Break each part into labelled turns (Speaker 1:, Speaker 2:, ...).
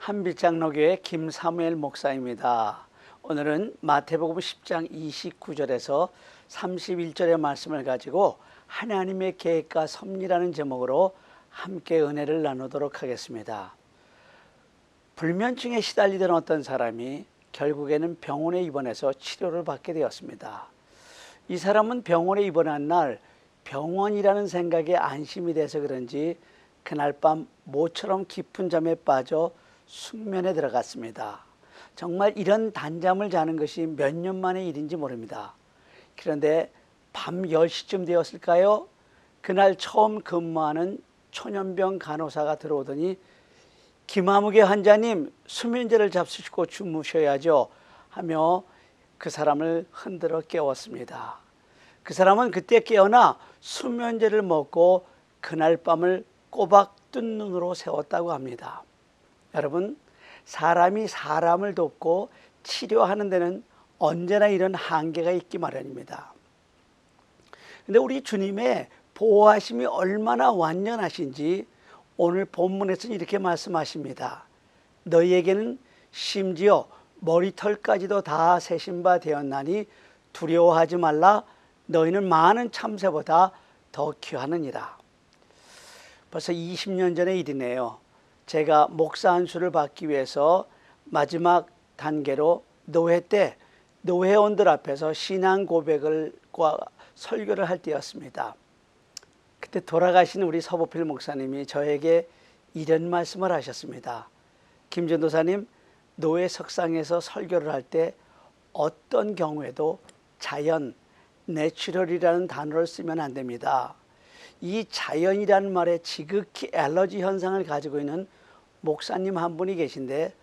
Speaker 1: 한빛장로교회 김사무엘 목사입니다. 오늘은 마태복음 10장 29절에서 31절의 말씀을 가지고 하나님의 계획과 섭리라는 제목으로 함께 은혜를 나누도록 하겠습니다. 불면증에 시달리던 어떤 사람이 결국에는 병원에 입원해서 치료를 받게 되었습니다. 이 사람은 병원에 입원한 날 병원이라는 생각에 안심이 돼서 그런지 그날 밤 모처럼 깊은 잠에 빠져 숙면에 들어갔습니다. 정말 이런 단잠을 자는 것이 몇 년 만의 일인지 모릅니다. 그런데 밤 10시쯤 되었을까요? 그날 처음 근무하는 초년병 간호사가 들어오더니 김아무개 환자님, 수면제를 잡수시고 주무셔야죠 하며 그 사람을 흔들어 깨웠습니다. 그 사람은 그때 깨어나 수면제를 먹고 그날 밤을 꼬박 뜬 눈으로 세웠다고 합니다. 여러분, 사람이 사람을 돕고 치료하는 데는 언제나 이런 한계가 있기 마련입니다. 근데 우리 주님의 보호하심이 얼마나 완전하신지 오늘 본문에서는 이렇게 말씀하십니다. 너희에게는 심지어 머리털까지도 다 세신 바 되었나니 두려워하지 말라. 너희는 많은 참새보다 더 귀하느니라. 벌써 20년 전의 일이네요. 제가 목사 안수를 받기 위해서 마지막 단계로 노회 때 노회원들 앞에서 신앙 고백을 설교를 할 때였습니다. 그때 돌아가신 우리 서보필 목사님이 저에게 이런 말씀을 하셨습니다. 김 전도사님, 노회 석상에서 설교를 할 때 어떤 경우에도 자연, 내추럴이라는 단어를 쓰면 안 됩니다. 이 자연이라는 말에 지극히 알러지 현상을 가지고 있는 목사님 한 분이 계신데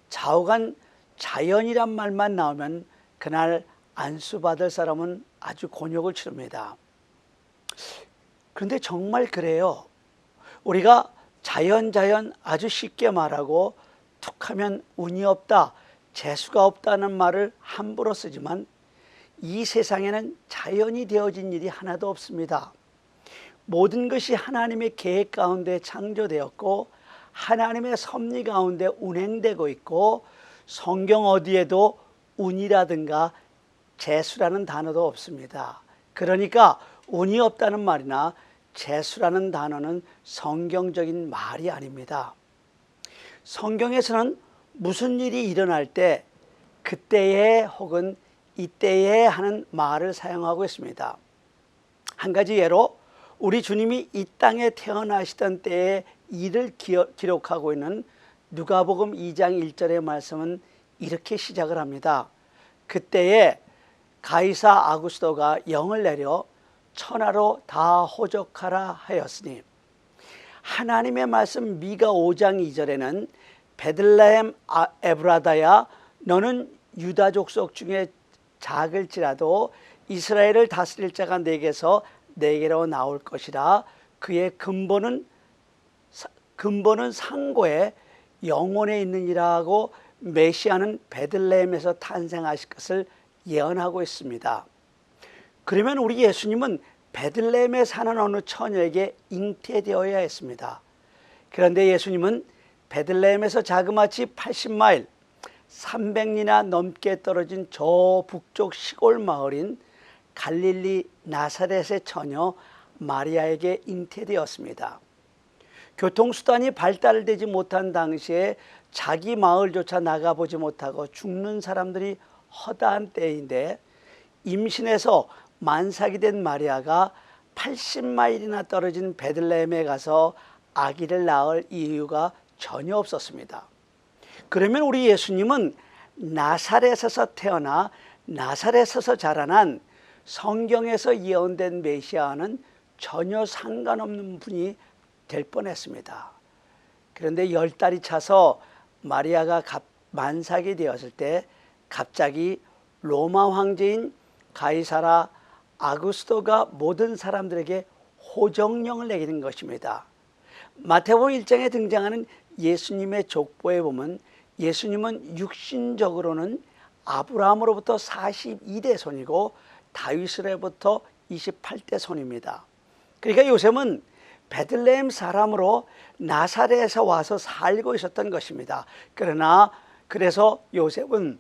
Speaker 1: 좌우간 자연이란 말만 나오면 그날 안수받을 사람은 아주 곤욕을 치릅니다. 그런데 정말 그래요. 우리가 자연 아주 쉽게 말하고 툭하면 운이 없다, 재수가 없다는 말을 함부로 쓰지만 이 세상에는 자연이 되어진 일이 하나도 없습니다. 모든 것이 하나님의 계획 가운데 창조되었고 하나님의 섭리 가운데 운행되고 있고 성경 어디에도 운이라든가 재수라는 단어도 없습니다. 그러니까 운이 없다는 말이나 재수라는 단어는 성경적인 말이 아닙니다. 성경에서는 무슨 일이 일어날 때 그때에 혹은 이때에 하는 말을 사용하고 있습니다. 한 가지 예로 우리 주님이 이 땅에 태어나시던 때의 일을 기록하고 있는 누가복음 2장 1절의 말씀은 이렇게 시작을 합니다. 그때에 가이사 아구스도가 영을 내려 천하로 다 호적하라 하였으니, 하나님의 말씀 미가 5장 2절에는 베들레헴 에브라다야 너는 유다 족속 중에 작을지라도 이스라엘을 다스릴 자가 내게서 내게로 나올 것이라. 그의 근본은 상고에 영원에 있느니라고 메시아는 베들레헴에서 탄생하실 것을 예언하고 있습니다. 그러면 우리 예수님은 베들레헴에 사는 어느 처녀에게 잉태되어야 했습니다. 그런데 예수님은 베들레헴에서 자그마치 80마일 300리나 넘게 떨어진 저 북쪽 시골 마을인 갈릴리 나사렛의 처녀 마리아에게 잉태되었습니다. 교통수단이 발달되지 못한 당시에 자기 마을조차 나가보지 못하고 죽는 사람들이 허다한 때인데 임신해서 만삭이 된 마리아가 80마일이나 떨어진 베들레헴에 가서 아기를 낳을 이유가 전혀 없었습니다. 그러면 우리 예수님은 나사렛에서 태어나 나사렛에서 자라난 성경에서 예언된 메시아와는 전혀 상관없는 분이 될 뻔했습니다. 그런데 10달이 차서 마리아가 만삭이 되었을 때 갑자기 로마 황제인 가이사라 아구스토가 모든 사람들에게 호정령을 내리는 것입니다. 마태복음 1장에 등장하는 예수님의 족보에 보면 예수님은 육신적으로는 아브라함으로부터 42대 손이고 다윗으로부터 28대 손입니다. 그러니까 요셉은 베들레헴 사람으로 나사렛에서 와서 살고 있었던 것입니다. 그래서 요셉은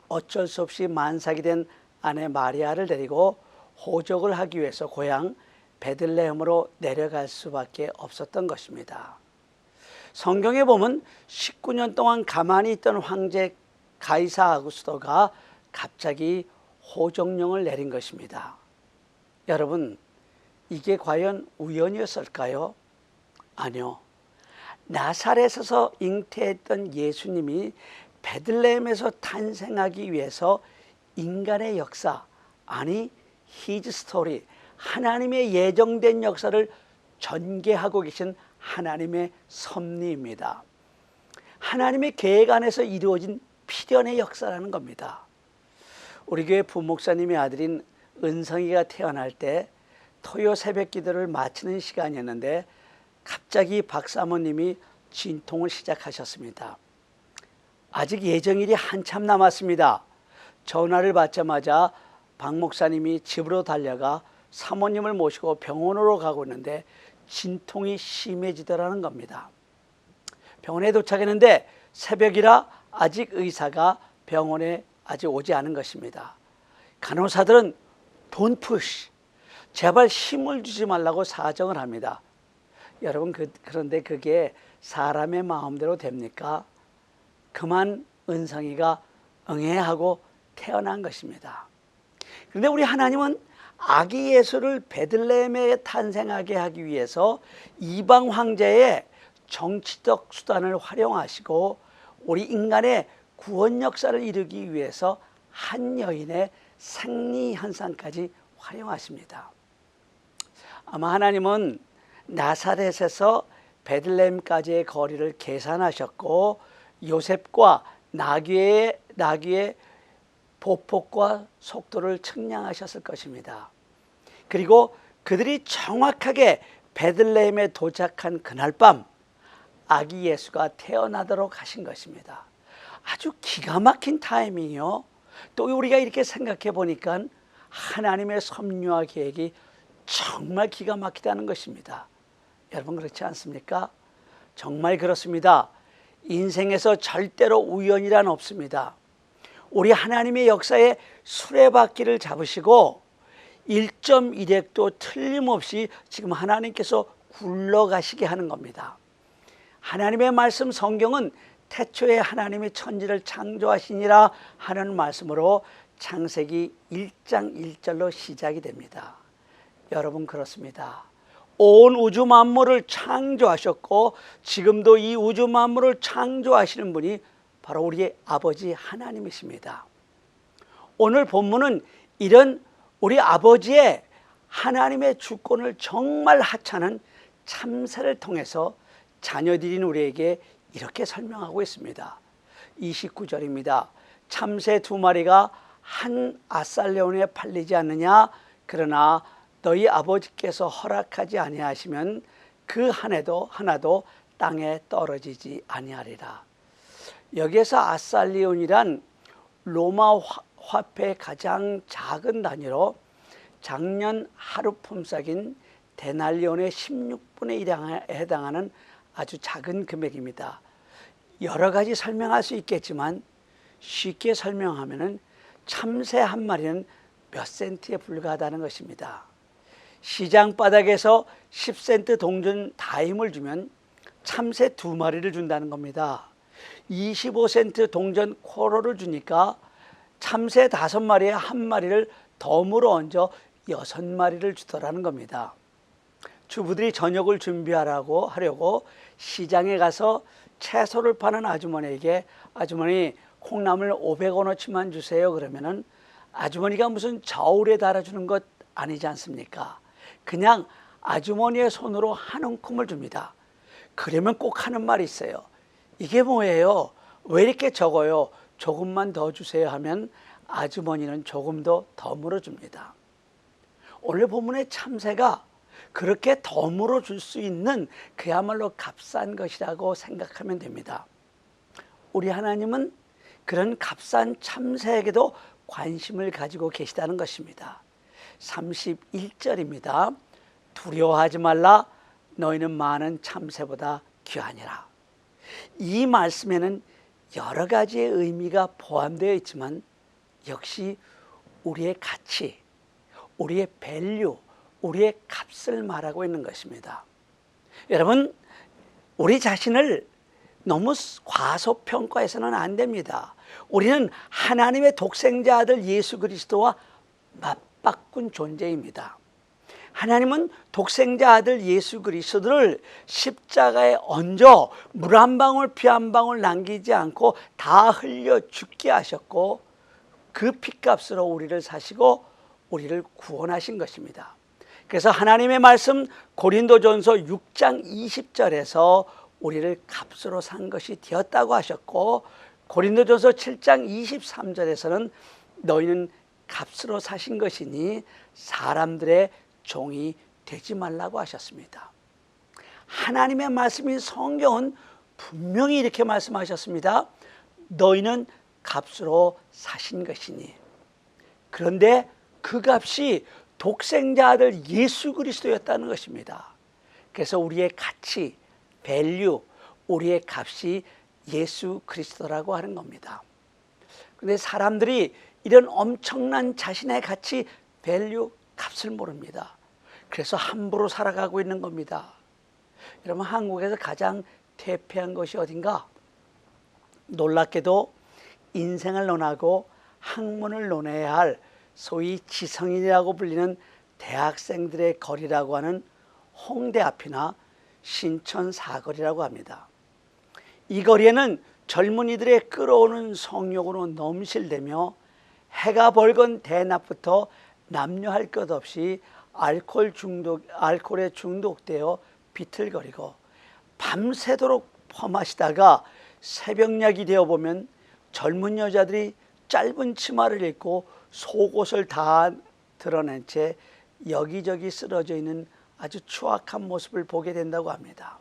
Speaker 1: 어쩔 수 없이 만삭이 된 아내 마리아를 데리고 호적을 하기 위해서 고향 베들레헴으로 내려갈 수밖에 없었던 것입니다. 성경에 보면 19년 동안 가만히 있던 황제 가이사 아구스토가 갑자기 호적령을 내린 것입니다. 여러분, 이게 과연 우연이었을까요? 아니요. 나사렛에서 잉태했던 예수님이 베들레헴에서 탄생하기 위해서 인간의 역사, 아니 히즈 스토리, 하나님의 예정된 역사를 전개하고 계신 하나님의 섭리입니다. 하나님의 계획 안에서 이루어진 필연의 역사라는 겁니다. 우리 교회 부목사님의 아들인 은성이가 태어날 때 토요 새벽 기도를 마치는 시간이었는데 갑자기 박사모님이 진통을 시작하셨습니다. 아직 예정일이 한참 남았습니다. 전화를 받자마자 박 목사님이 집으로 달려가 사모님을 모시고 병원으로 가고 있는데 진통이 심해지더라는 겁니다. 병원에 도착했는데 새벽이라 아직 의사가 병원에 아직 오지 않은 것입니다. 간호사들은 Don't push, 제발 힘을 주지 말라고 사정을 합니다. 여러분, 그런데 그게 사람의 마음대로 됩니까? 그만 은성이가 응애하고 태어난 것입니다. 그런데 우리 하나님은 아기 예수를 베들레헴에 탄생하게 하기 위해서 이방 황제의 정치적 수단을 활용하시고 우리 인간의 구원 역사를 이루기 위해서 한 여인의 생리 현상까지 활용하십니다. 아마 하나님은 나사렛에서 베들레헴까지의 거리를 계산하셨고 요셉과 나귀의 보폭과 속도를 측량하셨을 것입니다. 그리고 그들이 정확하게 베들레헴에 도착한 그날 밤 아기 예수가 태어나도록 하신 것입니다. 아주 기가 막힌 타이밍이요. 또 우리가 이렇게 생각해 보니까 하나님의 섭리와 계획이 정말 기가 막히다는 것입니다. 여러분, 그렇지 않습니까? 정말 그렇습니다. 인생에서 절대로 우연이란 없습니다. 우리 하나님의 역사에 수레바퀴를 잡으시고 1.1획도 틀림없이 지금 하나님께서 굴러가시게 하는 겁니다. 하나님의 말씀 성경은 태초에 하나님이 천지를 창조하시니라 하는 말씀으로 창세기 1장 1절로 시작이 됩니다. 여러분, 그렇습니다. 온 우주 만물을 창조하셨고 지금도 이 우주 만물을 창조하시는 분이 바로 우리의 아버지 하나님이십니다. 오늘 본문은 이런 우리 아버지의 하나님의 주권을 정말 하찮은 참새를 통해서 자녀들인 우리에게 이렇게 설명하고 있습니다. 29절입니다. 참새 2마리가 한 아살레온에 팔리지 않느냐? 그러나 너희 아버지께서 허락하지 아니하시면 그 하나도 땅에 떨어지지 아니하리라. 여기에서 아살리온이란 로마 화폐의 가장 작은 단위로 작년 하루 품삯인 데날리온의 16분의 1에 해당하는 아주 작은 금액입니다. 여러 가지 설명할 수 있겠지만 쉽게 설명하면 참새 한 마리는 몇 센트에 불과하다는 것입니다. 시장 바닥에서 10센트 동전 다임을 주면 참새 2마리를 준다는 겁니다. 25센트 동전 쿼러를 주니까 참새 5마리에 1마리를 덤으로 얹어 6마리를 주더라는 겁니다. 주부들이 저녁을 하려고 시장에 가서 채소를 파는 아주머니에게 아주머니 콩나물 500원어치만 주세요 그러면은 아주머니가 무슨 저울에 달아주는 것 아니지 않습니까? 그냥 아주머니의 손으로 한 움큼을 줍니다. 그러면 꼭 하는 말이 있어요. 이게 뭐예요? 왜 이렇게 적어요? 조금만 더 주세요 하면 아주머니는 조금 더 덤으로 줍니다. 오늘 본문의 참새가 그렇게 덤으로 줄 수 있는 그야말로 값싼 것이라고 생각하면 됩니다. 우리 하나님은 그런 값싼 참새에게도 관심을 가지고 계시다는 것입니다. 31절입니다. 두려워하지 말라. 너희는 많은 참새보다 귀하니라. 이 말씀에는 여러 가지의 의미가 포함되어 있지만 역시 우리의 가치, 우리의 밸류, 우리의 값을 말하고 있는 것입니다. 여러분, 우리 자신을 너무 과소평가해서는 안 됩니다. 우리는 하나님의 독생자 아들 예수 그리스도와 맞바꾼 존재입니다. 하나님은 독생자 아들 예수 그리스도를 십자가에 얹어 물 한 방울 피 한 방울 남기지 않고 다 흘려 죽게 하셨고, 그 피값으로 우리를 사시고 우리를 구원하신 것입니다. 그래서 하나님의 말씀 고린도전서 6장 20절에서 우리를 값으로 산 것이 되었다고 하셨고, 고린도전서 7장 23절에서는 너희는 값으로 사신 것이니 사람들의 종이 되지 말라고 하셨습니다. 하나님의 말씀인 성경은 분명히 이렇게 말씀하셨습니다. 너희는 값으로 사신 것이니. 그런데 그 값이 독생자 아들 예수 그리스도였다는 것입니다. 그래서 우리의 가치, 밸류, 우리의 값이 예수 그리스도라고 하는 겁니다. 그런데 사람들이 이런 엄청난 자신의 가치, 밸류, 값을 모릅니다. 그래서 함부로 살아가고 있는 겁니다. 여러분, 한국에서 가장 퇴폐한 것이 어딘가? 놀랍게도 인생을 논하고 학문을 논해야 할 소위 지성인이라고 불리는 대학생들의 거리라고 하는 홍대 앞이나 신천 사거리라고 합니다. 이 거리에는 젊은이들의 끌어오는 성욕으로 넘실대며 해가 벌건 대낮부터 남녀할 것 없이 알코올에 중독되어 비틀거리고 밤새도록 퍼마시다가 새벽녘이 되어보면 젊은 여자들이 짧은 치마를 입고 속옷을 다 드러낸 채 여기저기 쓰러져 있는 아주 추악한 모습을 보게 된다고 합니다.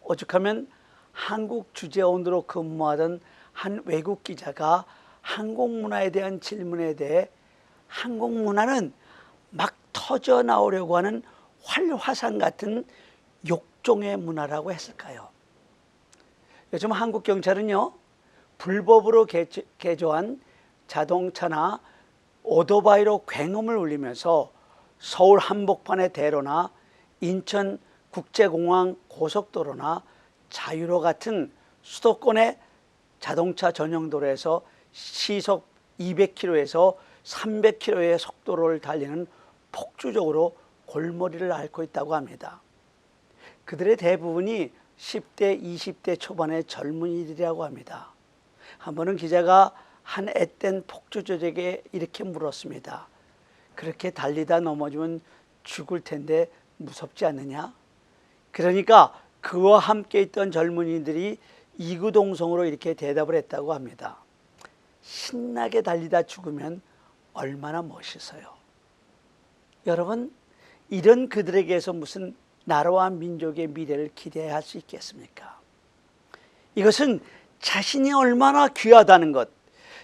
Speaker 1: 오죽하면 한국 주재원으로 근무하던 한 외국 기자가 한국 문화에 대한 질문에 대해 한국 문화는 막 터져 나오려고 하는 활화산 같은 욕종의 문화라고 했을까요? 요즘 한국 경찰은요, 불법으로 개조한 자동차나 오토바이로 굉음을 울리면서 서울 한복판의 대로나 인천 국제공항 고속도로나 자유로 같은 수도권의 자동차 전용도로에서 시속 200km에서 300km의 속도를 달리는 폭주적으로 골머리를 앓고 있다고 합니다. 그들의 대부분이 10대, 20대 초반의 젊은이들이라고 합니다. 한 번은 기자가 한 앳된 폭주족에게 이렇게 물었습니다. 그렇게 달리다 넘어지면 죽을 텐데 무섭지 않느냐? 그러니까 그와 함께 있던 젊은이들이 이구동성으로 이렇게 대답을 했다고 합니다. 신나게 달리다 죽으면 얼마나 멋있어요. 여러분, 이런 그들에게서 무슨 나라와 민족의 미래를 기대할 수 있겠습니까? 이것은 자신이 얼마나 귀하다는 것,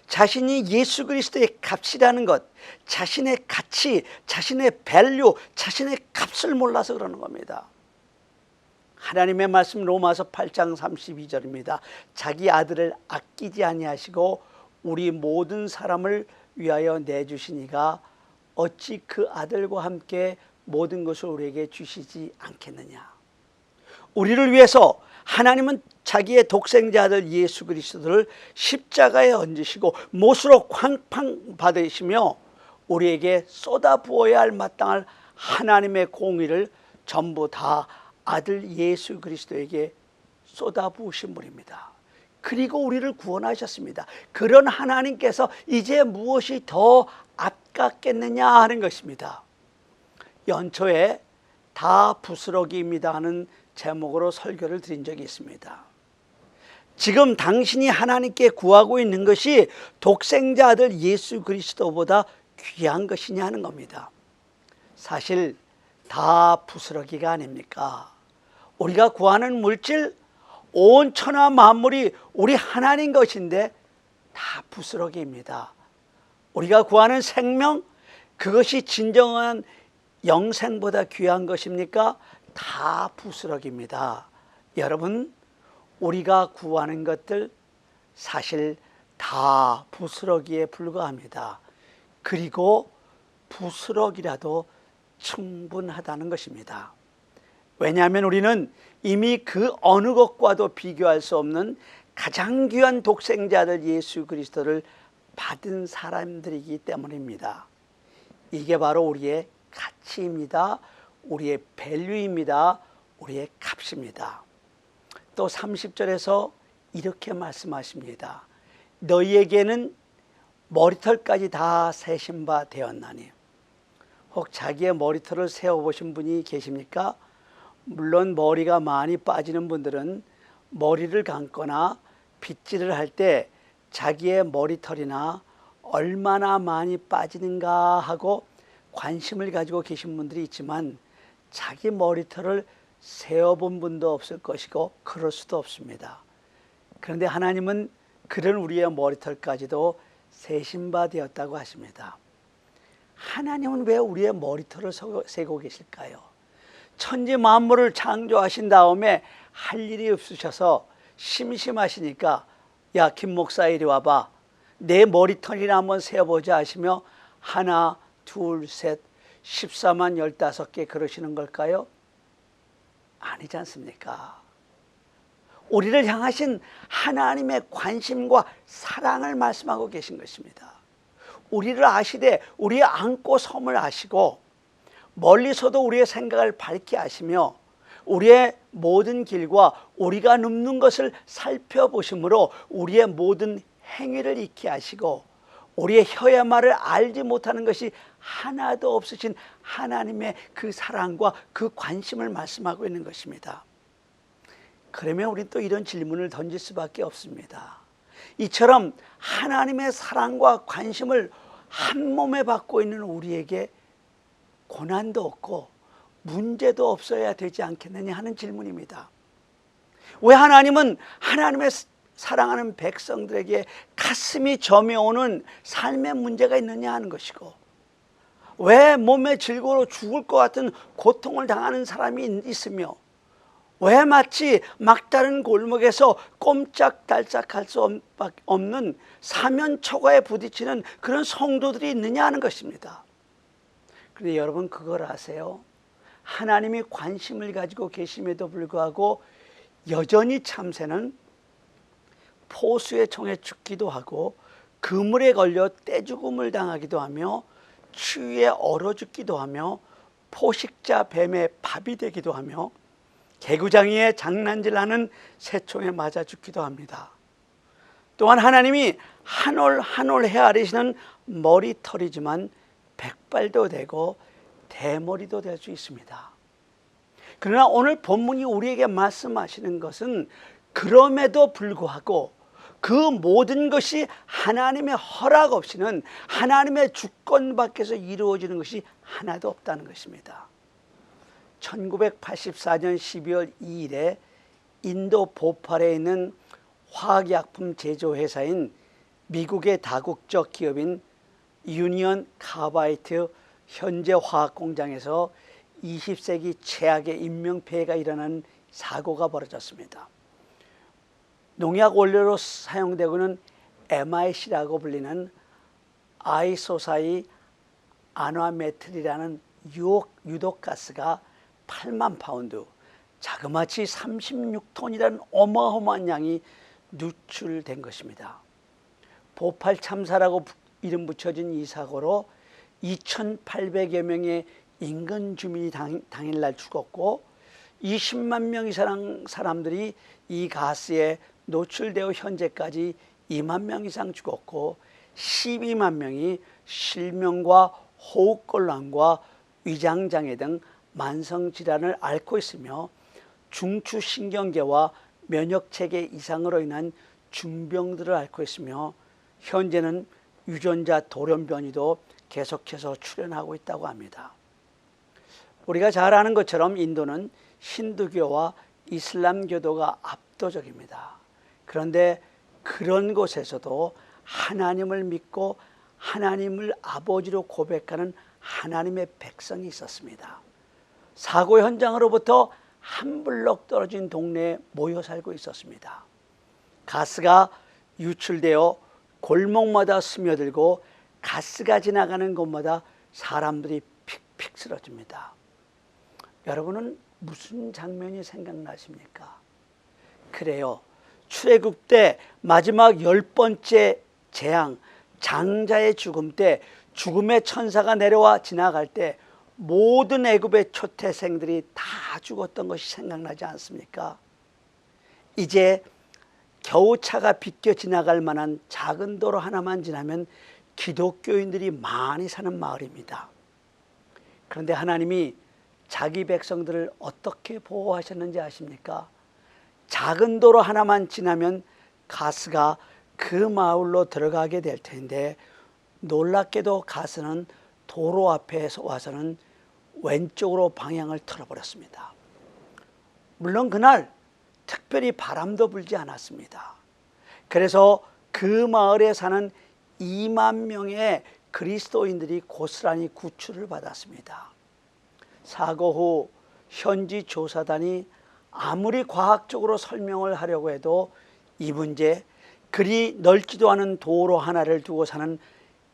Speaker 1: 자신이 예수 그리스도의 값이라는 것, 자신의 가치, 자신의 밸류, 자신의 값을 몰라서 그러는 겁니다. 하나님의 말씀 로마서 8장 32절입니다. 자기 아들을 아끼지 아니하시고 우리 모든 사람을 위하여 내주시니가 어찌 그 아들과 함께 모든 것을 우리에게 주시지 않겠느냐. 우리를 위해서 하나님은 자기의 독생자 아들 예수 그리스도를 십자가에 얹으시고 못으로 쾅쾅 받으시며 우리에게 쏟아부어야 할 마땅할 하나님의 공의를 전부 다 아들 예수 그리스도에게 쏟아부으신 분입니다. 그리고 우리를 구원하셨습니다. 그런 하나님께서 이제 무엇이 더 아깝겠느냐 하는 것입니다. 연초에 다 부스러기입니다 하는 제목으로 설교를 드린 적이 있습니다. 지금 당신이 하나님께 구하고 있는 것이 독생자 아들 예수 그리스도보다 귀한 것이냐 하는 겁니다. 사실 다 부스러기가 아닙니까? 우리가 구하는 물질, 온 천하 만물이 우리 하나님 것인데 다 부스러기입니다. 우리가 구하는 생명, 그것이 진정한 영생보다 귀한 것입니까? 다 부스럭입니다. 여러분, 우리가 구하는 것들 사실 다 부스러기에 불과합니다. 그리고 부스럭이라도 충분하다는 것입니다. 왜냐하면 우리는 이미 그 어느 것과도 비교할 수 없는 가장 귀한 독생자들 예수 그리스도를 받은 사람들이기 때문입니다. 이게 바로 우리의 가치입니다. 우리의 밸류입니다. 우리의 값입니다. 또 30절에서 이렇게 말씀하십니다. 너희에게는 머리털까지 다 세신 바 되었나니. 혹 자기의 머리털을 세어보신 분이 계십니까? 물론 머리가 많이 빠지는 분들은 머리를 감거나 빗질을 할 때 자기의 머리털이나 얼마나 많이 빠지는가 하고 관심을 가지고 계신 분들이 있지만 자기 머리털을 세어본 분도 없을 것이고 그럴 수도 없습니다. 그런데 하나님은 그런 우리의 머리털까지도 세신 바 되었다고 하십니다. 하나님은 왜 우리의 머리털을 세고 계실까요? 천지 만물을 창조하신 다음에 할 일이 없으셔서 심심하시니까 야, 김 목사 이리 와봐. 내 머리털이나 한번 세어보자 하시며 하나, 둘, 셋, 14만 15개 그러시는 걸까요? 아니지 않습니까? 우리를 향하신 하나님의 관심과 사랑을 말씀하고 계신 것입니다. 우리를 아시되 우리의 안고 섬을 아시고 멀리서도 우리의 생각을 밝게 하시며 우리의 모든 길과 우리가 눕는 것을 살펴보심으로 우리의 모든 행위를 익히 하시고 우리의 혀의 말을 알지 못하는 것이 하나도 없으신 하나님의 그 사랑과 그 관심을 말씀하고 있는 것입니다. 그러면 우리는 또 이런 질문을 던질 수밖에 없습니다. 이처럼 하나님의 사랑과 관심을 한 몸에 받고 있는 우리에게 고난도 없고 문제도 없어야 되지 않겠느냐 하는 질문입니다. 왜 하나님은 하나님의 사랑하는 백성들에게 가슴이 저며오는 삶의 문제가 있느냐 하는 것이고, 왜 몸에 질고로 죽을 것 같은 고통을 당하는 사람이 있으며, 왜 마치 막다른 골목에서 꼼짝달싹할 수 없는 사면초가에 부딪히는 그런 성도들이 있느냐 하는 것입니다. 그런데 여러분 그걸 아세요? 하나님이 관심을 가지고 계심에도 불구하고 여전히 참새는 포수의 총에 죽기도 하고 그물에 걸려 떼죽음을 당하기도 하며 추위에 얼어 죽기도 하며 포식자 뱀의 밥이 되기도 하며 개구장이에 장난질하는 새총에 맞아 죽기도 합니다. 또한 하나님이 한 올 한 올 헤아리시는 머리털이지만 백발도 되고 대머리도 될 수 있습니다. 그러나 오늘 본문이 우리에게 말씀하시는 것은 그럼에도 불구하고 그 모든 것이 하나님의 허락 없이는 하나님의 주권 밖에서 이루어지는 것이 하나도 없다는 것입니다. 1984년 12월 2일에 인도 보팔에 있는 화학약품 제조회사인 미국의 다국적 기업인 유니언 카바이트 현재 화학공장에서 20세기 최악의 인명피해가 일어난 사고가 벌어졌습니다. 농약 원료로 사용되고는 MIC라고 불리는 아이소사이 아나메틸이라는 유독가스가 8만 파운드, 자그마치 36톤이라는 어마어마한 양이 누출된 것입니다. 보팔 참사라고 이름 붙여진 이 사고로 2,800여 명의 인근 주민이 당일날 죽었고 20만 명 이상 사람들이 이 가스에 노출되어 현재까지 2만 명 이상 죽었고 12만 명이 실명과 호흡곤란과 위장장애 등 만성질환을 앓고 있으며 중추신경계와 면역체계 이상으로 인한 중병들을 앓고 있으며 현재는 유전자 돌연변이도 계속해서 출현하고 있다고 합니다. 우리가 잘 아는 것처럼 인도는 힌두교와 이슬람교도가 압도적입니다. 그런데 그런 곳에서도 하나님을 믿고 하나님을 아버지로 고백하는 하나님의 백성이 있었습니다. 사고 현장으로부터 한 블록 떨어진 동네에 모여 살고 있었습니다. 가스가 유출되어 골목마다 스며들고 가스가 지나가는 곳마다 사람들이 픽픽 쓰러집니다. 여러분은 무슨 장면이 생각나십니까? 그래요. 출애굽 때 마지막 10번째 재앙, 장자의 죽음 때 죽음의 천사가 내려와 지나갈 때 모든 애굽의 초태생들이 다 죽었던 것이 생각나지 않습니까? 이제 겨우 차가 비껴 지나갈 만한 작은 도로 하나만 지나면 기독교인들이 많이 사는 마을입니다. 그런데 하나님이 자기 백성들을 어떻게 보호하셨는지 아십니까? 작은 도로 하나만 지나면 가스가 그 마을로 들어가게 될 텐데 놀랍게도 가스는 도로 앞에서 와서는 왼쪽으로 방향을 틀어버렸습니다. 물론 그날 특별히 바람도 불지 않았습니다. 그래서 그 마을에 사는 2만 명의 그리스도인들이 고스란히 구출을 받았습니다. 사고 후 현지 조사단이 아무리 과학적으로 설명을 하려고 해도 이 문제, 그리 넓지도 않은 도로 하나를 두고 사는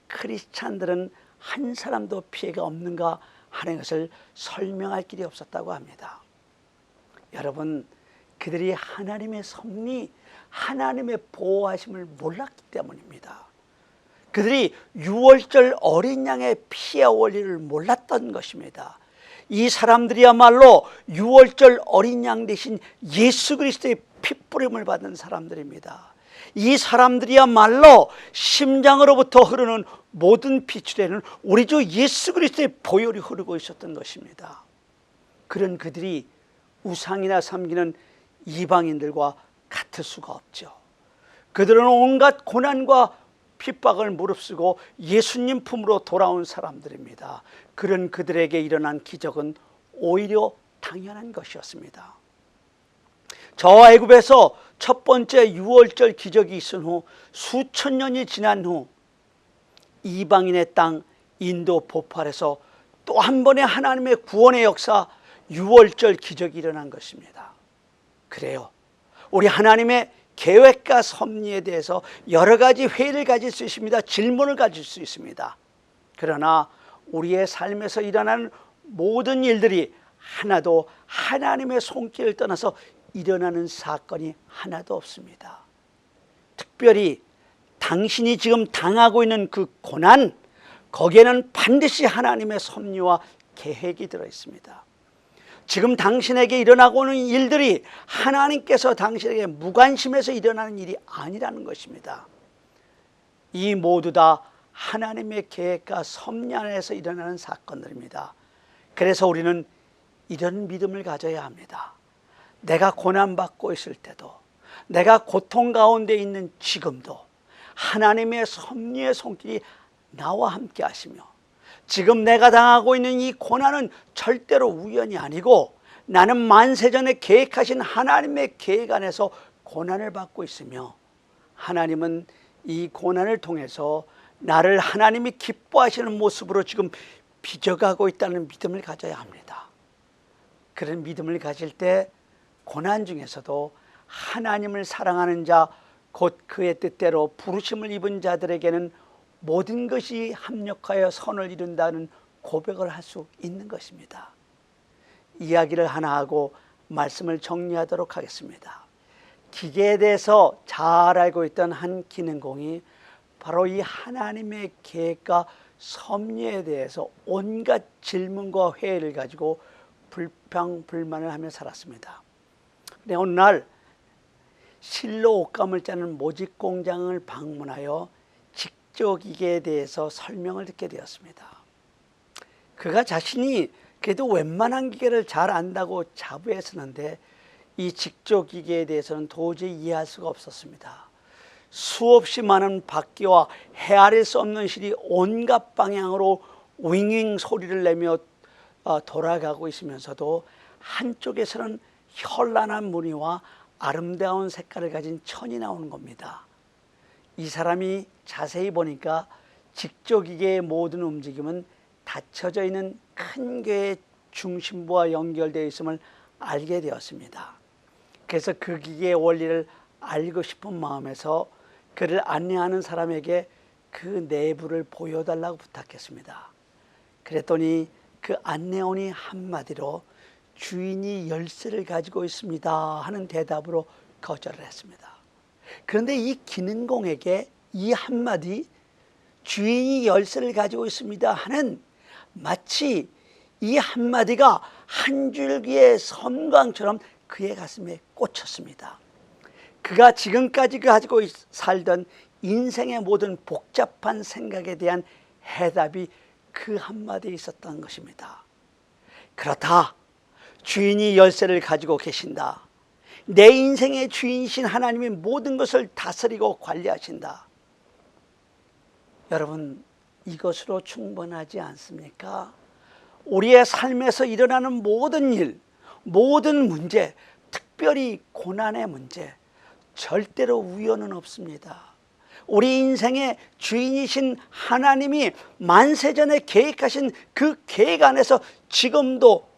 Speaker 1: 크리스찬들은 한 사람도 피해가 없는가 하는 것을 설명할 길이 없었다고 합니다. 여러분, 그들이 하나님의 섭리, 하나님의 보호하심을 몰랐기 때문입니다. 그들이 유월절 어린 양의 피의 원리를 몰랐던 것입니다. 이 사람들이야말로 유월절 어린 양 대신 예수 그리스도의 핏부림을 받은 사람들입니다. 이 사람들이야말로 심장으로부터 흐르는 모든 피줄에는 우리 주 예수 그리스도의 보혈이 흐르고 있었던 것입니다. 그런 그들이 우상이나 섬기는 이방인들과 같을 수가 없죠. 그들은 온갖 고난과 핍박을 무릅쓰고 예수님 품으로 돌아온 사람들입니다. 그런 그들에게 일어난 기적은 오히려 당연한 것이었습니다. 저 애굽에서 첫 번째 유월절 기적이 있은 후 수천 년이 지난 후 이방인의 땅 인도 보팔에서 또 한 번의 하나님의 구원의 역사 유월절 기적이 일어난 것입니다. 그래요. 우리 하나님의 계획과 섭리에 대해서 여러 가지 회의를 가질 수 있습니다. 질문을 가질 수 있습니다. 그러나 우리의 삶에서 일어나는 모든 일들이 하나도 하나님의 손길을 떠나서 일어나는 사건이 하나도 없습니다. 특별히 당신이 지금 당하고 있는 그 고난, 거기에는 반드시 하나님의 섭리와 계획이 들어 있습니다. 지금 당신에게 일어나고 있는 일들이 하나님께서 당신에게 무관심해서 일어나는 일이 아니라는 것입니다. 이 모두 다 하나님의 계획과 섭리 안에서 일어나는 사건들입니다. 그래서 우리는 이런 믿음을 가져야 합니다. 내가 고난받고 있을 때도, 내가 고통 가운데 있는 지금도 하나님의 섭리의 손길이 나와 함께 하시며, 지금 내가 당하고 있는 이 고난은 절대로 우연이 아니고 나는 만세전에 계획하신 하나님의 계획 안에서 고난을 받고 있으며, 하나님은 이 고난을 통해서 나를 하나님이 기뻐하시는 모습으로 지금 빚어가고 있다는 믿음을 가져야 합니다. 그런 믿음을 가질 때 고난 중에서도 하나님을 사랑하는 자, 곧 그의 뜻대로 부르심을 입은 자들에게는 모든 것이 합력하여 선을 이룬다는 고백을 할 수 있는 것입니다. 이야기를 하나 하고 말씀을 정리하도록 하겠습니다. 기계에 대해서 잘 알고 있던 한 기능공이 바로 이 하나님의 계획과 섭리에 대해서 온갖 질문과 회의를 가지고 불평불만을 하며 살았습니다. 근데 어느 날 실로 옷감을 짜는 모직 공장을 방문하여 직조기계에 대해서 설명을 듣게 되었습니다. 그가 자신이 그래도 웬만한 기계를 잘 안다고 자부했었는데 이 직조기계에 대해서는 도저히 이해할 수가 없었습니다. 수없이 많은 바퀴와 헤아릴 수 없는 실이 온갖 방향으로 윙윙 소리를 내며 돌아가고 있으면서도 한쪽에서는 현란한 무늬와 아름다운 색깔을 가진 천이 나오는 겁니다. 이 사람이 자세히 보니까 직조기계의 모든 움직임은 닫혀져 있는 큰 개의 중심부와 연결되어 있음을 알게 되었습니다. 그래서 그 기계의 원리를 알고 싶은 마음에서 그를 안내하는 사람에게 그 내부를 보여달라고 부탁했습니다. 그랬더니 그 안내원이 한마디로 주인이 열쇠를 가지고 있습니다 하는 대답으로 거절을 했습니다. 그런데 이 기능공에게 이 한마디 주인이 열쇠를 가지고 있습니다 하는 마치 이 한마디가 한 줄기의 섬광처럼 그의 가슴에 꽂혔습니다. 그가 지금까지 가지고 살던 인생의 모든 복잡한 생각에 대한 해답이 그 한마디에 있었던 것입니다. 그렇다. 주인이 열쇠를 가지고 계신다. 내 인생의 주인이신 하나님이 모든 것을 다스리고 관리하신다. 여러분, 이것으로 충분하지 않습니까? 우리의 삶에서 일어나는 모든 일, 모든 문제, 특별히 고난의 문제, 절대로 우연은 없습니다. 우리 인생의 주인이신 하나님이 만세전에 계획하신 그 계획 안에서 지금도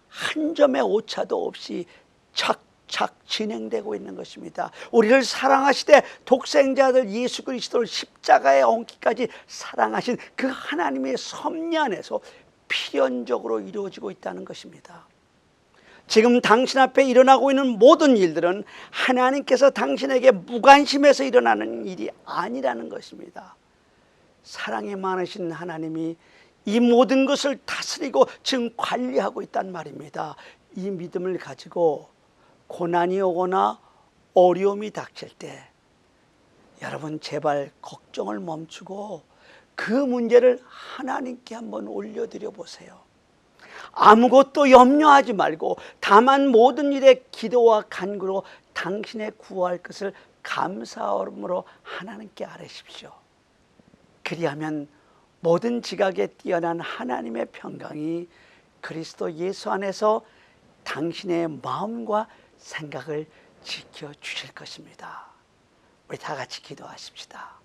Speaker 1: 한 점의 오차도 없이 착착 진행되고 있는 것입니다. 우리를 사랑하시되 독생자들 예수 그리스도를 십자가에 얹기까지 사랑하신 그 하나님의 섭리 안에서 필연적으로 이루어지고 있다는 것입니다. 지금 당신 앞에 일어나고 있는 모든 일들은 하나님께서 당신에게 무관심해서 일어나는 일이 아니라는 것입니다. 사랑이 많으신 하나님이 이 모든 것을 다스리고 지금 관리하고 있단 말입니다. 이 믿음을 가지고 고난이 오거나 어려움이 닥칠 때 여러분 제발 걱정을 멈추고 그 문제를 하나님께 한번 올려드려 보세요. 아무것도 염려하지 말고 다만 모든 일에 기도와 간구로 당신의 구할 것을 감사함으로 하나님께 아뢰십시오. 그리하면 모든 지각에 뛰어난 하나님의 평강이 그리스도 예수 안에서 당신의 마음과 생각을 지켜주실 것입니다. 우리 다 같이 기도하십시다.